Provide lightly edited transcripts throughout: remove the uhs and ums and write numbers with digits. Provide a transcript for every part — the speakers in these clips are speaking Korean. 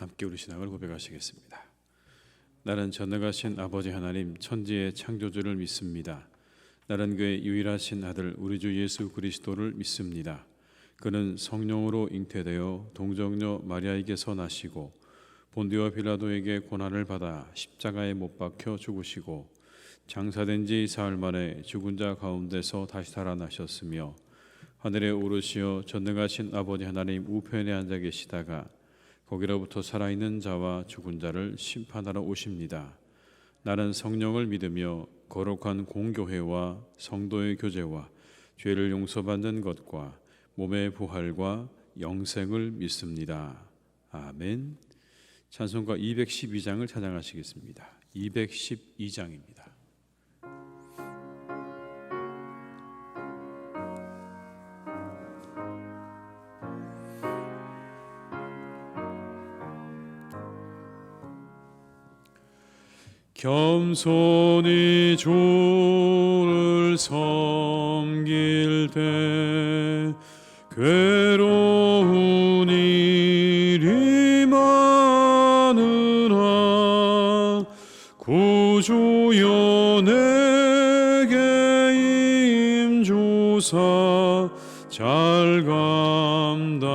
함께 우리 신앙을 고백하시겠습니다. 나는 전능하신 아버지 하나님 천지의 창조주를 믿습니다. 나는 그의 유일하신 아들 우리 주 예수 그리스도를 믿습니다. 그는 성령으로 잉태되어 동정녀 마리아에게서 나시고 본디오 빌라도에게 고난을 받아 십자가에 못 박혀 죽으시고 장사된 지 사흘 만에 죽은 자 가운데서 다시 살아나셨으며 하늘에 오르시어 전능하신 아버지 하나님 우편에 앉아 계시다가 거기로부터 살아있는 자와 죽은 자를 심판하러 오십니다. 나는 성령을 믿으며 거룩한 공교회와 성도의 교제와 죄를 용서받는 것과 몸의 부활과 영생을 믿습니다. 아멘. 찬송가 212장을 찬양하시겠습니다. 212장입니다. 겸손히 주를 섬길 때 괴로운 일이 많으나 구주여 내게 임조사 잘 감당하게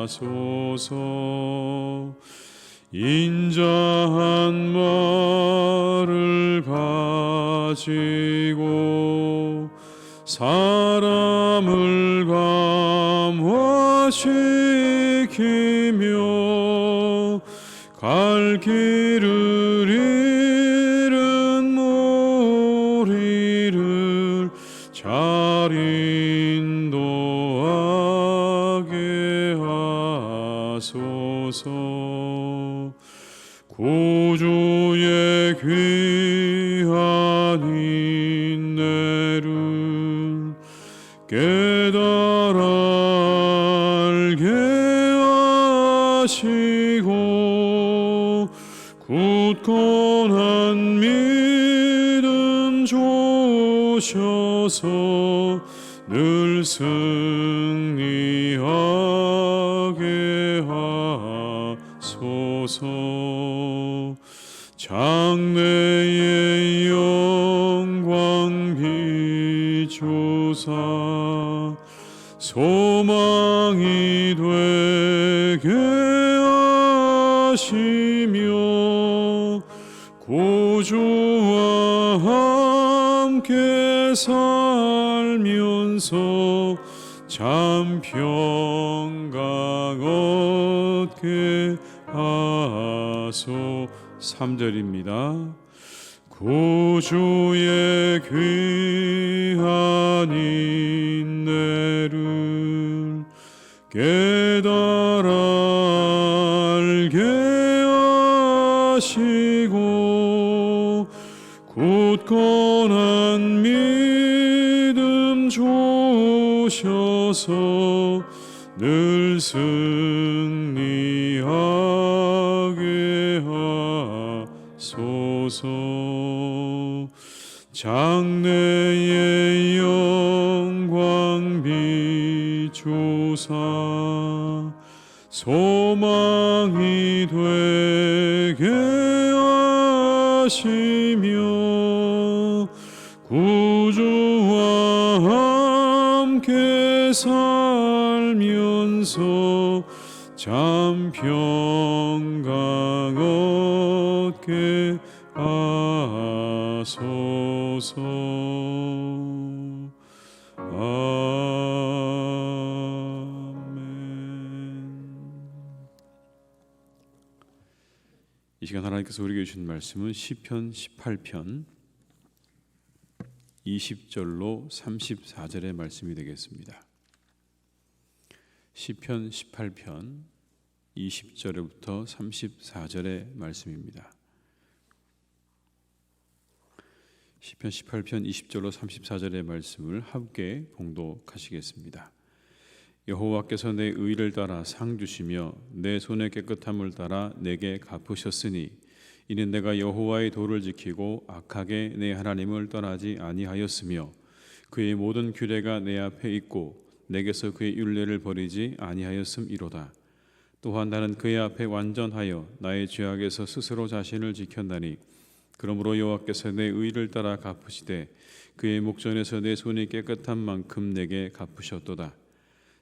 하소서. 인자한 말을 가지고 사람을 감화시키며 갈 길을 잃은 무리를 잘 인도하게 하소서. 구주의 귀한 인내를 깨달아 알게 하시고 굳건한 믿음 주셔서 늘 승리하게 하소서. 장래의 영광 비추사 소망이 되게 하시며 구주와 함께 살면서 참 평강 얻게 하소서. 3절입니다. 구주의 귀한 인내를 깨달아 알게 하시고 굳건한 믿음 주셔서 늘 승리하게 하소서. 장래의 영광 비추사 소망이 되게 하시며 구주와 함께 살면서 참 평강 얻게 하소서. 아멘. 이 시간 하나님께서 우리에게 주신 말씀은 시편 18편 20절로 34절의 말씀이 되겠습니다. 시편 18편 20절부터 34절의 말씀입니다. 시편 18편 20절로 34절의 말씀을 함께 봉독하시겠습니다. 여호와께서 내 의를 따라 상 주시며 내 손의 깨끗함을 따라 내게 갚으셨으니 이는 내가 여호와의 도를 지키고 악하게 내 하나님을 떠나지 아니하였으며 그의 모든 규례가 내 앞에 있고 내게서 그의 율례를 버리지 아니하였음이로다. 또한 나는 그의 앞에 완전하여 나의 죄악에서 스스로 자신을 지켰나니 그러므로 여호와께서 내 의를 따라 갚으시되 그의 목전에서 내 손이 깨끗한 만큼 내게 갚으셨도다.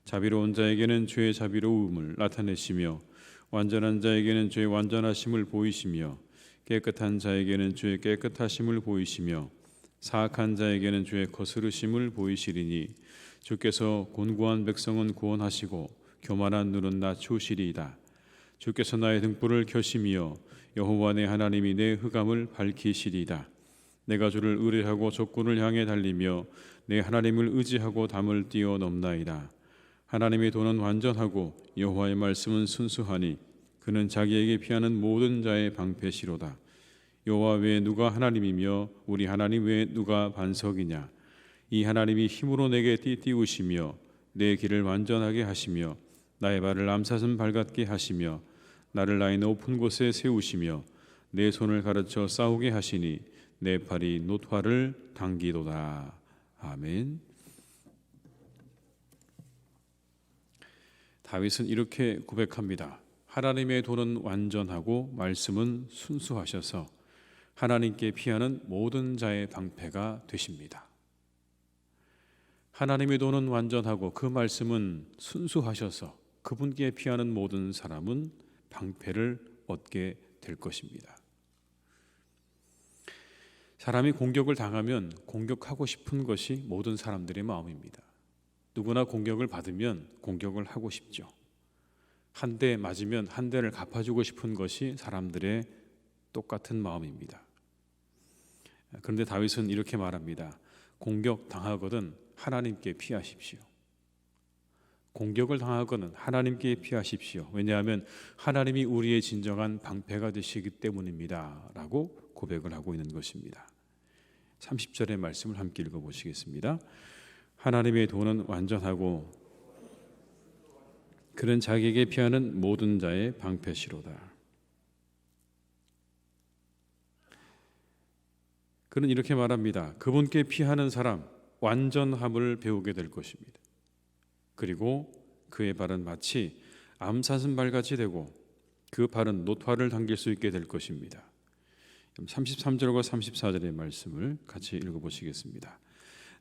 자비로운 자에게는 죄의 자비로움을 나타내시며 완전한 자에게는 죄의 완전하심을 보이시며 깨끗한 자에게는 죄의 깨끗하심을 보이시며 사악한 자에게는 죄의 거스르심을 보이시리니 주께서 곤고한 백성은 구원하시고 교만한 눈은 낮추시리이다. 주께서 나의 등불을 켜시며 여호와 내 하나님이 내 흑암을 밝히시리이다. 내가 주를 의뢰하고 적군을 향해 달리며 내 하나님을 의지하고 담을 뛰어넘나이다. 하나님의 도는 완전하고 여호와의 말씀은 순수하니 그는 자기에게 피하는 모든 자의 방패시로다. 여호와 외에 누가 하나님이며 우리 하나님 외에 누가 반석이냐. 이 하나님이 힘으로 내게 띠띠우시며 내 길을 완전하게 하시며 나의 발을 암사슴 발같게 하시며 나를 나의 높은 곳에 세우시며 내 손을 가르쳐 싸우게 하시니 내 팔이 놋화를 당기도다. 아멘. 다윗은 이렇게 고백합니다. 하나님의 도는 완전하고 말씀은 순수하셔서 하나님께 피하는 모든 자의 방패가 되십니다. 하나님의 도는 완전하고 그 말씀은 순수하셔서 그분께 피하는 모든 사람은 방패를 얻게 될 것입니다. 사람이 공격을 당하면 공격하고 싶은 것이 모든 사람들의 마음입니다. 누구나 공격을 받으면 공격을 하고 싶죠. 한 대 맞으면 한 대를 갚아주고 싶은 것이 사람들의 똑같은 마음입니다. 그런데 다윗은 이렇게 말합니다. 공격 당하거든 하나님께 피하십시오. 공격을 당하거든 하나님께 피하십시오. 왜냐하면 하나님이 우리의 진정한 방패가 되시기 때문입니다. 라고 고백을 하고 있는 것입니다. 30절의 말씀을 함께 읽어보시겠습니다. 하나님의 도는 완전하고 그는 자기에게 피하는 모든 자의 방패시로다. 그는 이렇게 말합니다. 그분께 피하는 사람 완전함을 배우게 될 것입니다. 그리고 그의 발은 마치 암사슴 발같이 되고 그 발은 놋화를 당길 수 있게 될 것입니다. 33절과 34절의 말씀을 같이 읽어보시겠습니다.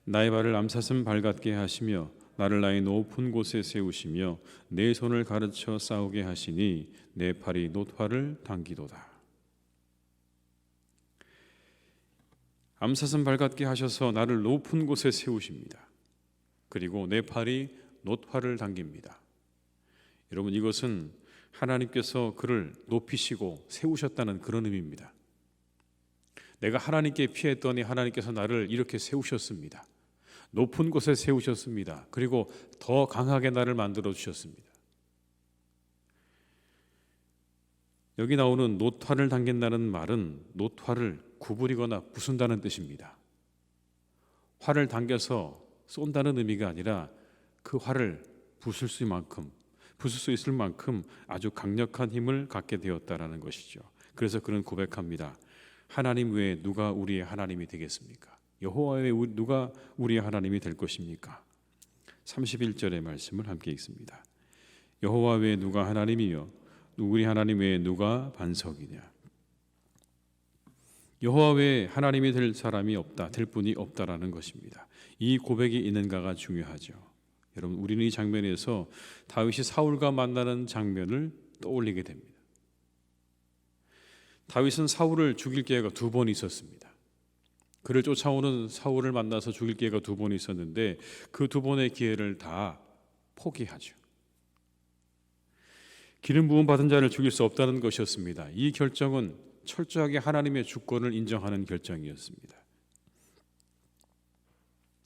나의 발을 암사슴 발같게 하시며 나를 나의 높은 곳에 세우시며 내 손을 가르쳐 싸우게 하시니 내 팔이 놋화를 당기도다. 암사슴 발같게 하셔서 나를 높은 곳에 세우십니다. 그리고 내 팔이 놋화를 당깁니다. 여러분, 이것은 하나님께서 그를 높이시고 세우셨다는 그런 의미입니다. 내가 하나님께 피했더니 하나님께서 나를 이렇게 세우셨습니다. 높은 곳에 세우셨습니다. 그리고 더 강하게 나를 만들어 주셨습니다. 여기 나오는 놋화를 당긴다는 말은 놋화를 구부리거나 부순다는 뜻입니다. 활을 당겨서 쏜다는 의미가 아니라 그 활을 부술 수 있을 만큼 아주 강력한 힘을 갖게 되었다라는 것이죠. 그래서 그는 고백합니다. 하나님 외에 누가 우리의 하나님이 되겠습니까? 여호와 외에 누가 우리의 하나님이 될 것입니까? 31절의 말씀을 함께 읽습니다. 여호와 외에 누가 하나님이요 우리 하나님 외에 누가 반석이냐. 여호와 외에 하나님이 될 사람이 없다, 될 분이 없다라는 것입니다. 이 고백이 있는가가 중요하죠. 여러분, 우리는 이 장면에서 다윗이 사울과 만나는 장면을 떠올리게 됩니다. 다윗은 사울을 죽일 기회가 2번 있었습니다. 그를 쫓아오는 사울을 만나서 죽일 기회가 2번 있었는데 그 2번의 기회를 다 포기하죠. 기름 부음 받은 자를 죽일 수 없다는 것이었습니다. 이 결정은 철저하게 하나님의 주권을 인정하는 결정이었습니다.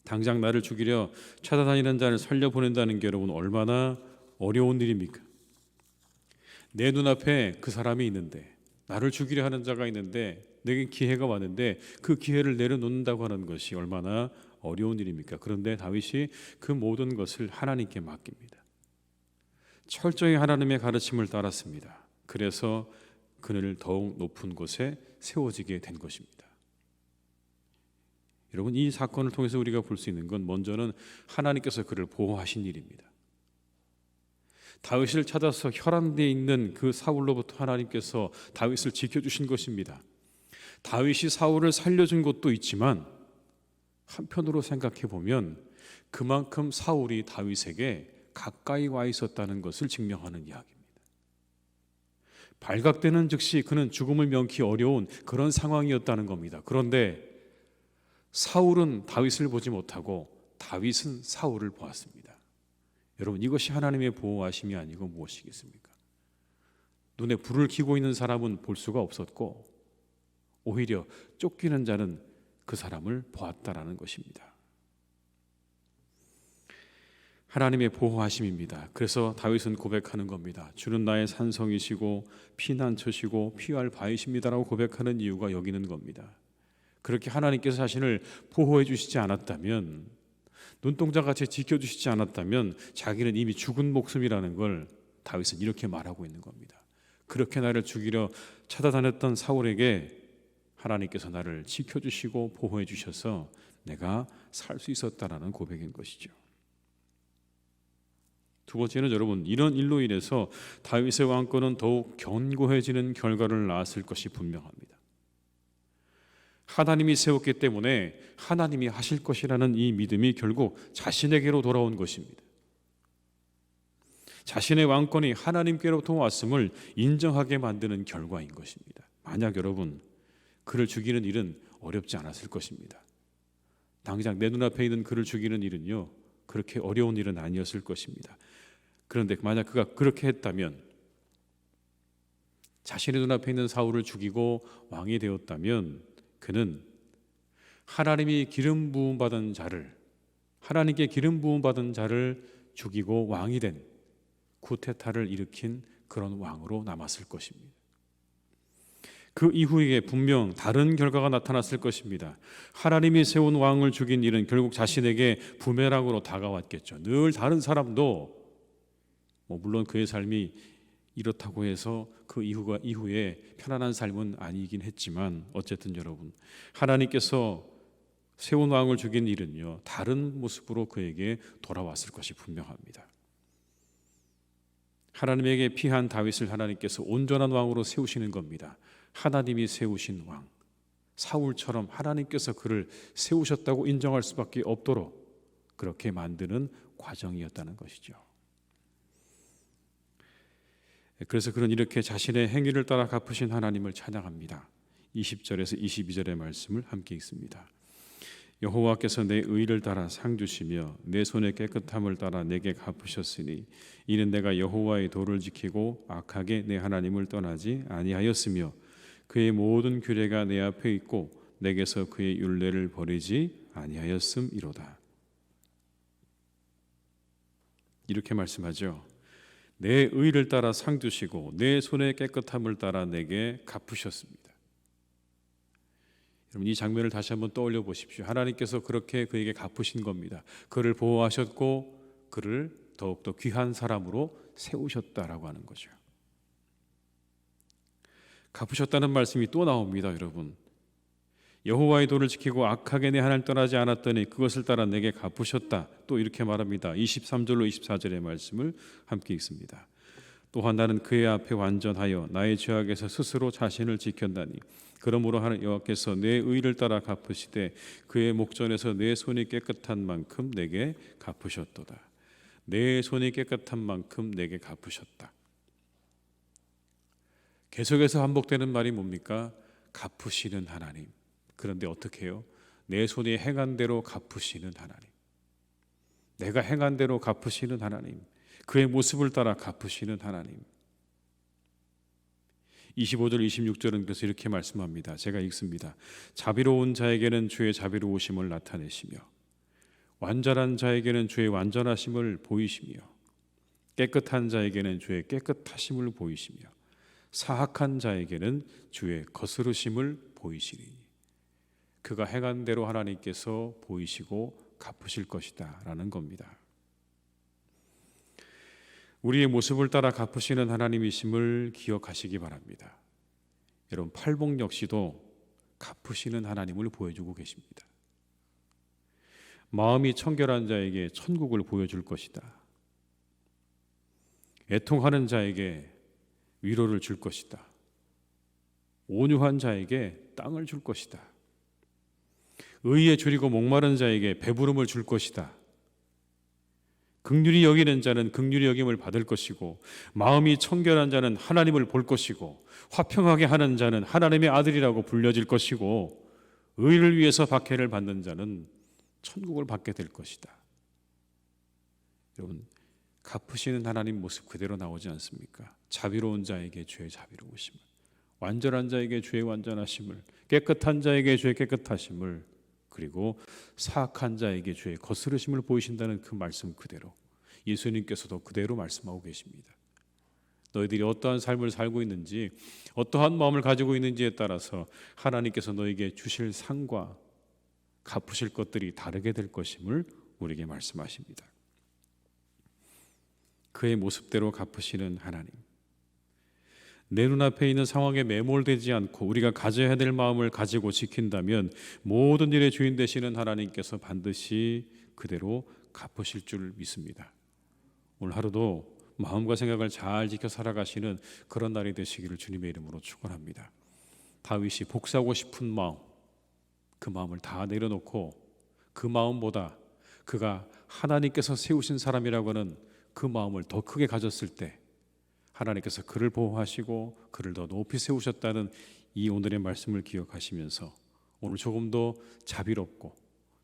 당장 나를 죽이려 찾아다니는 자를 살려보낸다는 게 여러분 얼마나 어려운 일입니까? 내 눈앞에 그 사람이 있는데, 나를 죽이려 하는 자가 있는데, 내게 기회가 왔는데 그 기회를 내려놓는다고 하는 것이 얼마나 어려운 일입니까? 그런데 다윗이 그 모든 것을 하나님께 맡깁니다. 철저히 하나님의 가르침을 따랐습니다. 그래서 그를 더욱 높은 곳에 세워지게 된 것입니다. 여러분, 이 사건을 통해서 우리가 볼 수 있는 건 먼저는 하나님께서 그를 보호하신 일입니다. 다윗을 찾아서 혈안되어 있는 그 사울로부터 하나님께서 다윗을 지켜주신 것입니다. 다윗이 사울을 살려준 것도 있지만 한편으로 생각해 보면 그만큼 사울이 다윗에게 가까이 와 있었다는 것을 증명하는 이야기입니다. 발각되는 즉시 그는 죽음을 면키 어려운 그런 상황이었다는 겁니다. 그런데 사울은 다윗을 보지 못하고 다윗은 사울을 보았습니다. 여러분, 이것이 하나님의 보호하심이 아니고 무엇이겠습니까? 눈에 불을 켜고 있는 사람은 볼 수가 없었고 오히려 쫓기는 자는 그 사람을 보았다라는 것입니다. 하나님의 보호하심입니다. 그래서 다윗은 고백하는 겁니다. 주는 나의 산성이시고 피난처시고 피할 바위십니다라고 고백하는 이유가 여기 있는 겁니다. 그렇게 하나님께서 자신을 보호해 주시지 않았다면, 눈동자같이 지켜주시지 않았다면 자기는 이미 죽은 목숨이라는 걸 다윗은 이렇게 말하고 있는 겁니다. 그렇게 나를 죽이려 찾아다녔던 사울에게 하나님께서 나를 지켜주시고 보호해 주셔서 내가 살 수 있었다라는 고백인 것이죠. 두 번째는 여러분, 이런 일로 인해서 다윗의 왕권은 더욱 견고해지는 결과를 낳았을 것이 분명합니다. 하나님이 세웠기 때문에 하나님이 하실 것이라는 이 믿음이 결국 자신에게로 돌아온 것입니다. 자신의 왕권이 하나님께로부터 왔음을 인정하게 만드는 결과인 것입니다. 만약 여러분, 그를 죽이는 일은 어렵지 않았을 것입니다. 당장 내 눈앞에 있는 그를 죽이는 일은요, 그렇게 어려운 일은 아니었을 것입니다. 그런데 만약 그가 그렇게 했다면, 자신의 눈앞에 있는 사울을 죽이고 왕이 되었다면 그는 하나님이 기름 부음 받은 자를, 하나님께 기름 부음 받은 자를 죽이고 왕이 된 쿠데타를 일으킨 그런 왕으로 남았을 것입니다. 그 이후에 분명 다른 결과가 나타났을 것입니다. 하나님이 세운 왕을 죽인 일은 결국 자신에게 부메랑으로 다가왔겠죠. 늘 다른 사람도 물론 그의 삶이 이렇다고 해서 그 이후에 편안한 삶은 아니긴 했지만 어쨌든 여러분, 하나님께서 세운 왕을 죽인 일은요, 다른 모습으로 그에게 돌아왔을 것이 분명합니다. 하나님에게 피한 다윗을 하나님께서 온전한 왕으로 세우시는 겁니다. 하나님이 세우신 왕, 사울처럼 하나님께서 그를 세우셨다고 인정할 수밖에 없도록 그렇게 만드는 과정이었다는 것이죠. 그래서 그는 이렇게 자신의 행위를 따라 갚으신 하나님을 찬양합니다. 20절에서 22절의 말씀을 함께 읽습니다. 여호와께서 내 의를 따라 상 주시며 내 손의 깨끗함을 따라 내게 갚으셨으니 이는 내가 여호와의 도를 지키고 악하게 내 하나님을 떠나지 아니하였으며 그의 모든 규례가 내 앞에 있고 내게서 그의 율례를 버리지 아니하였음이로다. 이렇게 말씀하죠. 내 의를 따라 상 주시고 내 손의 깨끗함을 따라 내게 갚으셨습니다. 여러분, 이 장면을 다시 한번 떠올려 보십시오. 하나님께서 그렇게 그에게 갚으신 겁니다. 그를 보호하셨고 그를 더욱더 귀한 사람으로 세우셨다라고 하는 거죠. 갚으셨다는 말씀이 또 나옵니다. 여러분, 여호와의 도를 지키고 악하게 내 하나님을 떠나지 않았더니 그것을 따라 내게 갚으셨다. 또 이렇게 말합니다. 23절로 24절의 말씀을 함께 읽습니다. 또한 나는 그의 앞에 완전하여 나의 죄악에서 스스로 자신을 지켰나니 그러므로 하나님 여호와께서 내 의를 따라 갚으시되 그의 목전에서 내 손이 깨끗한 만큼 내게 갚으셨도다. 내 손이 깨끗한 만큼 내게 갚으셨다. 계속해서 반복되는 말이 뭡니까? 갚으시는 하나님. 그런데 어떻게 해요? 내 손이 행한 대로 갚으시는 하나님. 내가 행한 대로 갚으시는 하나님. 그의 모습을 따라 갚으시는 하나님. 25절 26절은 그래서 이렇게 말씀합니다. 제가 읽습니다. 자비로운 자에게는 주의 자비로우심을 나타내시며 완전한 자에게는 주의 완전하심을 보이시며 깨끗한 자에게는 주의 깨끗하심을 보이시며 사악한 자에게는 주의 거스르심을 보이시리니 그가 행한 대로 하나님께서 보이시고 갚으실 것이다 라는 겁니다. 우리의 모습을 따라 갚으시는 하나님이심을 기억하시기 바랍니다. 여러분, 팔복 역시도 갚으시는 하나님을 보여주고 계십니다. 마음이 청결한 자에게 천국을 보여줄 것이다. 애통하는 자에게 위로를 줄 것이다. 온유한 자에게 땅을 줄 것이다. 의에 줄이고 목마른 자에게 배부름을 줄 것이다. 긍휼히 여기는 자는 긍휼히 여김을 받을 것이고, 마음이 청결한 자는 하나님을 볼 것이고, 화평하게 하는 자는 하나님의 아들이라고 불려질 것이고, 의를 위해서 박해를 받는 자는 천국을 받게 될 것이다. 여러분, 갚으시는 하나님 모습 그대로 나오지 않습니까? 자비로운 자에게 주의 자비로우심을, 완전한 자에게 주의 완전하심을, 깨끗한 자에게 주의 깨끗하심을, 그리고 사악한 자에게 주의 거스르심을 보이신다는 그 말씀 그대로 예수님께서도 그대로 말씀하고 계십니다. 너희들이 어떠한 삶을 살고 있는지, 어떠한 마음을 가지고 있는지에 따라서 하나님께서 너에게 주실 상과 갚으실 것들이 다르게 될 것임을 우리에게 말씀하십니다. 그의 모습대로 갚으시는 하나님, 내 눈앞에 있는 상황에 매몰되지 않고 우리가 가져야 될 마음을 가지고 지킨다면 모든 일의 주인 되시는 하나님께서 반드시 그대로 갚으실 줄 믿습니다. 오늘 하루도 마음과 생각을 잘 지켜 살아가시는 그런 날이 되시기를 주님의 이름으로 축원합니다. 다윗이 복수하고 싶은 마음, 그 마음을 다 내려놓고 그 마음보다 그가 하나님께서 세우신 사람이라고 하는 그 마음을 더 크게 가졌을 때 하나님께서 그를 보호하시고 그를 더 높이 세우셨다는 이 오늘의 말씀을 기억하시면서 오늘 조금 더 자비롭고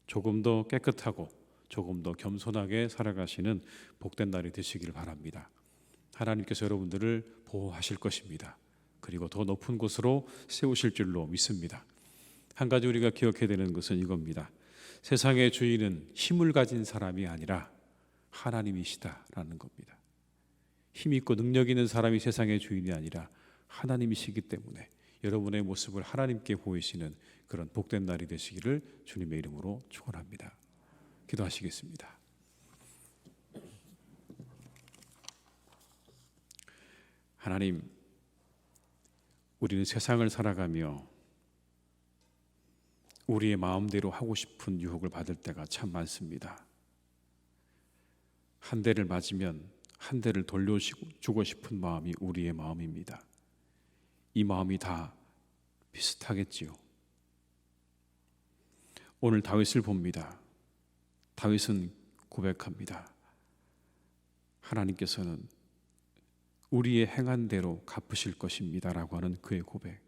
조금 더 깨끗하고 조금 더 겸손하게 살아가시는 복된 날이 되시기를 바랍니다. 하나님께서 여러분들을 보호하실 것입니다. 그리고 더 높은 곳으로 세우실 줄로 믿습니다. 한 가지 우리가 기억해야 되는 것은 이겁니다. 세상의 주인은 힘을 가진 사람이 아니라 하나님이시다라는 겁니다. 힘 있고 능력 있는 사람이 세상의 주인이 아니라 하나님이시기 때문에 여러분의 모습을 하나님께 보이시는 그런 복된 날이 되시기를 주님의 이름으로 축원합니다. 기도하시겠습니다. 하나님, 우리는 세상을 살아가며 우리의 마음대로 하고 싶은 유혹을 받을 때가 참 많습니다. 한 대를 맞으면 한 대를 돌려주고 싶은 마음이 우리의 마음입니다. 이 마음이 다 비슷하겠지요. 오늘 다윗을 봅니다. 다윗은 고백합니다. 하나님께서는 우리의 행한 대로 갚으실 것입니다 라고 하는 그의 고백.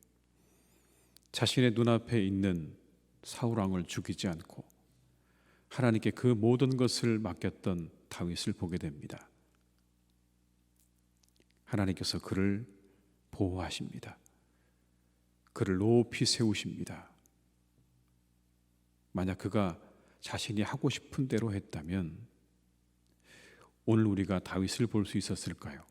자신의 눈앞에 있는 사울 왕을 죽이지 않고 하나님께 그 모든 것을 맡겼던 다윗을 보게 됩니다. 하나님께서 그를 보호하십니다. 그를 높이 세우십니다. 만약 그가 자신이 하고 싶은 대로 했다면 오늘 우리가 다윗을 볼 수 있었을까요?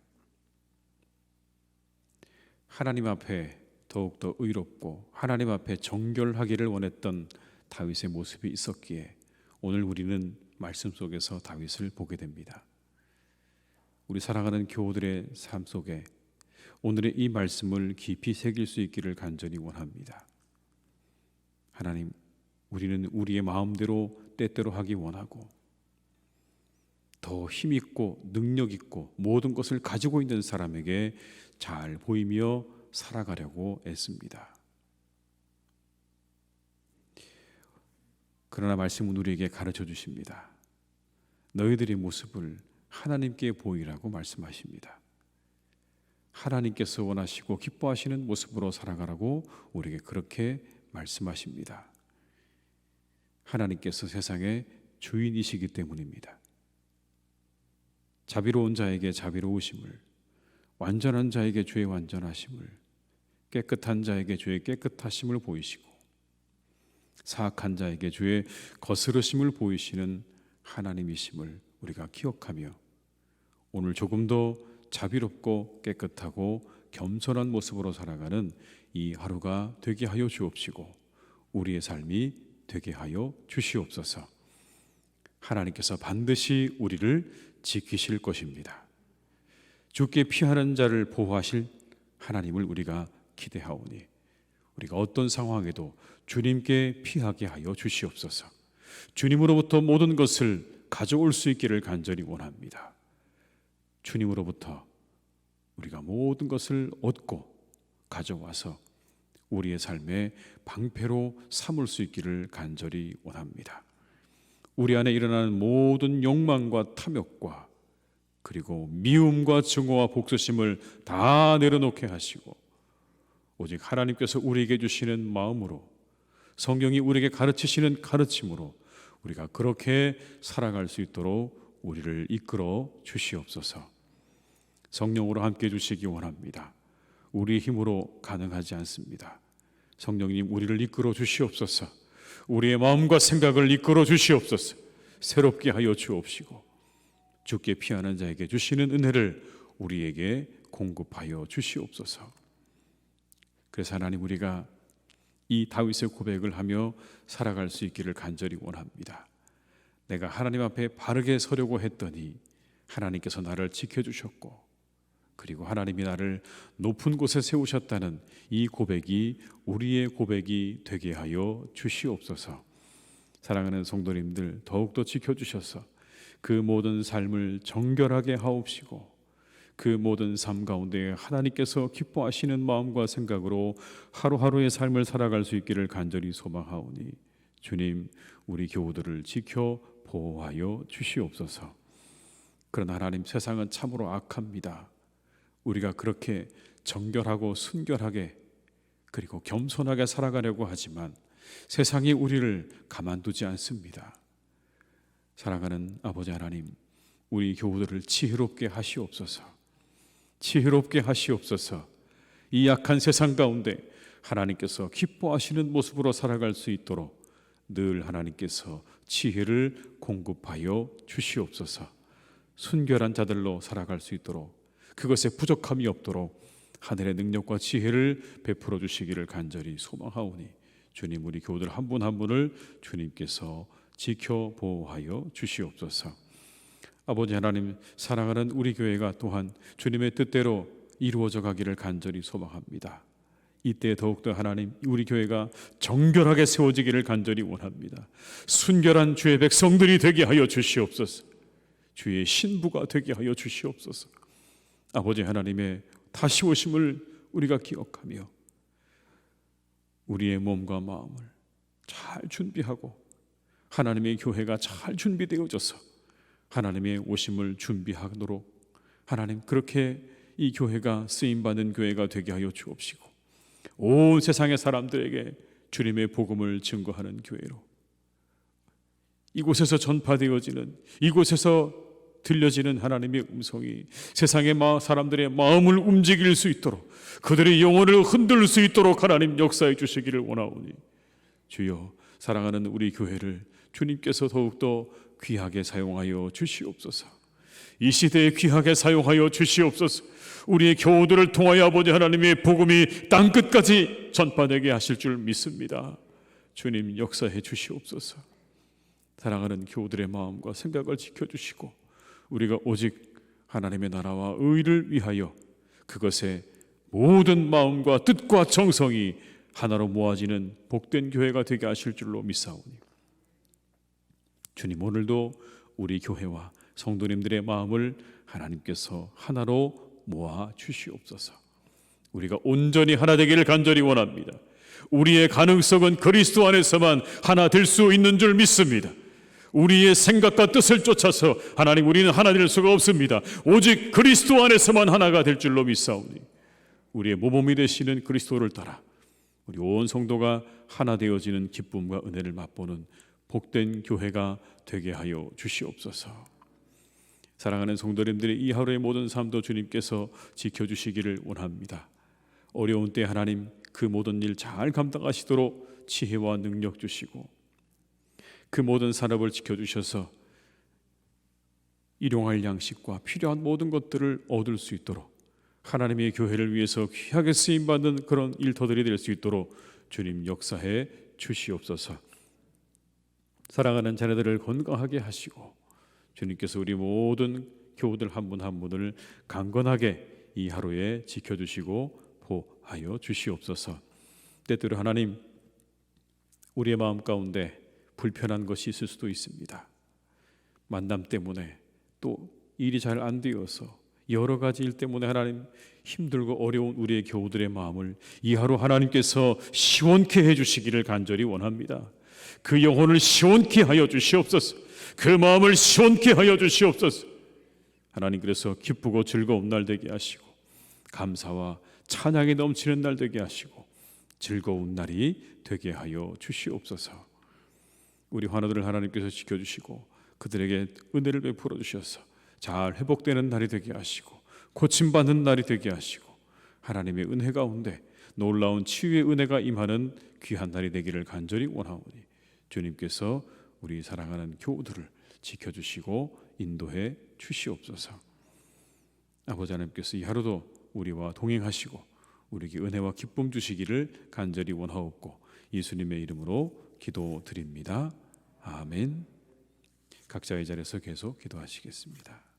하나님 앞에 더욱더 의롭고 하나님 앞에 정결하기를 원했던 다윗의 모습이 있었기에 오늘 우리는 말씀 속에서 다윗을 보게 됩니다. 우리 사랑하는 교우들의 삶 속에 오늘의 이 말씀을 깊이 새길 수 있기를 간절히 원합니다. 하나님, 우리는 우리의 마음대로 때때로 하기 원하고 더 힘있고 능력있고 모든 것을 가지고 있는 사람에게 잘 보이며 살아가려고 애씁니다. 그러나 말씀은 우리에게 가르쳐 주십니다. 너희들의 모습을 하나님께 보이라고 말씀하십니다. 하나님께서 원하시고 기뻐하시는 모습으로 살아가라고 우리에게 그렇게 말씀하십니다. 하나님께서 세상의 주인이시기 때문입니다. 자비로운 자에게 자비로우심을, 완전한 자에게 주의 완전하심을, 깨끗한 자에게 주의 깨끗하심을 보이시고 사악한 자에게 주의 거스르심을 보이시는 하나님이심을 우리가 기억하며 오늘 조금 더 자비롭고 깨끗하고 겸손한 모습으로 살아가는 이 하루가 되게 하여 주옵시고 우리의 삶이 되게 하여 주시옵소서. 하나님께서 반드시 우리를 지키실 것입니다. 주께 피하는 자를 보호하실 하나님을 우리가 기대하오니 우리가 어떤 상황에도 주님께 피하게 하여 주시옵소서. 주님으로부터 모든 것을 가져올 수 있기를 간절히 원합니다. 주님으로부터 우리가 모든 것을 얻고 가져와서 우리의 삶의 방패로 삼을 수 있기를 간절히 원합니다. 우리 안에 일어나는 모든 욕망과 탐욕과 그리고 미움과 증오와 복수심을 다 내려놓게 하시고 오직 하나님께서 우리에게 주시는 마음으로, 성경이 우리에게 가르치시는 가르침으로 우리가 그렇게 살아갈 수 있도록 우리를 이끌어 주시옵소서. 성령으로 함께 해주시기 원합니다. 우리 힘으로 가능하지 않습니다. 성령님, 우리를 이끌어 주시옵소서. 우리의 마음과 생각을 이끌어 주시옵소서. 새롭게 하여 주옵시고 주께 피하는 자에게 주시는 은혜를 우리에게 공급하여 주시옵소서. 그래서 하나님, 우리가 이 다윗의 고백을 하며 살아갈 수 있기를 간절히 원합니다. 내가 하나님 앞에 바르게 서려고 했더니 하나님께서 나를 지켜주셨고, 그리고 하나님이 나를 높은 곳에 세우셨다는 이 고백이 우리의 고백이 되게 하여 주시옵소서. 사랑하는 성도님들, 더욱더 지켜주셔서 그 모든 삶을 정결하게 하옵시고 그 모든 삶 가운데 하나님께서 기뻐하시는 마음과 생각으로 하루하루의 삶을 살아갈 수 있기를 간절히 소망하오니 주님, 우리 교우들을 지켜 보호하여 주시옵소서. 그러나 하나님, 세상은 참으로 악합니다. 우리가 그렇게 정결하고 순결하게 그리고 겸손하게 살아가려고 하지만 세상이 우리를 가만두지 않습니다. 사랑하는 아버지 하나님, 우리 교우들을 지혜롭게 하시옵소서. 지혜롭게 하시옵소서. 이 약한 세상 가운데 하나님께서 기뻐하시는 모습으로 살아갈 수 있도록 늘 하나님께서 지혜를 공급하여 주시옵소서. 순결한 자들로 살아갈 수 있도록, 그것에 부족함이 없도록 하늘의 능력과 지혜를 베풀어 주시기를 간절히 소망하오니 주님, 우리 교우들 한 분 한 분을 주님께서 지켜 보호하여 주시옵소서. 아버지 하나님, 사랑하는 우리 교회가 또한 주님의 뜻대로 이루어져 가기를 간절히 소망합니다. 이때 더욱더 하나님, 우리 교회가 정결하게 세워지기를 간절히 원합니다. 순결한 주의 백성들이 되게 하여 주시옵소서. 주의 신부가 되게 하여 주시옵소서. 아버지 하나님의 다시 오심을 우리가 기억하며 우리의 몸과 마음을 잘 준비하고 하나님의 교회가 잘 준비되어져서 하나님의 오심을 준비하도록 하나님, 그렇게 이 교회가 쓰임받는 교회가 되게 하여 주옵시고 온 세상의 사람들에게 주님의 복음을 증거하는 교회로, 이곳에서 전파되어지는, 이곳에서 들려지는 하나님의 음성이 세상의 사람들의 마음을 움직일 수 있도록, 그들의 영혼을 흔들 수 있도록 하나님 역사해 주시기를 원하오니 주여, 사랑하는 우리 교회를 주님께서 더욱더 귀하게 사용하여 주시옵소서. 이 시대에 귀하게 사용하여 주시옵소서. 우리의 교우들을 통하여 아버지 하나님의 복음이 땅끝까지 전파되게 하실 줄 믿습니다. 주님, 역사해 주시옵소서. 사랑하는 교우들의 마음과 생각을 지켜주시고 우리가 오직 하나님의 나라와 의를 위하여 그것에 모든 마음과 뜻과 정성이 하나로 모아지는 복된 교회가 되게 하실 줄로 믿사오니 주님, 오늘도 우리 교회와 성도님들의 마음을 하나님께서 하나로 모아 주시옵소서. 우리가 온전히 하나 되기를 간절히 원합니다. 우리의 가능성은 그리스도 안에서만 하나 될 수 있는 줄 믿습니다. 우리의 생각과 뜻을 쫓아서 하나님, 우리는 하나 될 수가 없습니다. 오직 그리스도 안에서만 하나가 될 줄로 믿사오니 우리의 모범이 되시는 그리스도를 따라 우리 온 성도가 하나 되어지는 기쁨과 은혜를 맛보는 복된 교회가 되게 하여 주시옵소서. 사랑하는 성도님들의 이 하루의 모든 삶도 주님께서 지켜주시기를 원합니다. 어려운 때 하나님, 그 모든 일 잘 감당하시도록 지혜와 능력 주시고 그 모든 산업을 지켜주셔서 일용할 양식과 필요한 모든 것들을 얻을 수 있도록 하나님의 교회를 위해서 귀하게 쓰임받는 그런 일터들이 될 수 있도록 주님 역사해 주시옵소서. 사랑하는 자녀들을 건강하게 하시고 주님께서 우리 모든 교우들 한 분 한 분을 강건하게 이 하루에 지켜주시고 보호하여 주시옵소서. 때때로 하나님, 우리의 마음 가운데 불편한 것이 있을 수도 있습니다. 만남 때문에 또 일이 잘 안 되어서 여러 가지 일 때문에 하나님 힘들고 어려운 우리의 교우들의 마음을 이 하루 하나님께서 시원케 해주시기를 간절히 원합니다. 그 영혼을 시원케 하여 주시옵소서. 그 마음을 시원케 하여 주시옵소서. 하나님, 그래서 기쁘고 즐거운 날 되게 하시고 감사와 찬양이 넘치는 날 되게 하시고 즐거운 날이 되게 하여 주시옵소서. 우리 환우들을 하나님께서 지켜주시고 그들에게 은혜를 베풀어 주셔서 잘 회복되는 날이 되게 하시고 고침받는 날이 되게 하시고 하나님의 은혜 가운데 놀라운 치유의 은혜가 임하는 귀한 날이 되기를 간절히 원하오니 주님께서 우리 사랑하는 교우들을 지켜주시고 인도해 주시옵소서. 아버지 하나님께서 이 하루도 우리와 동행하시고 우리에게 은혜와 기쁨 주시기를 간절히 원하옵고 예수님의 이름으로 기도드립니다. 아멘. 각자의 자리에서 계속 기도하시겠습니다.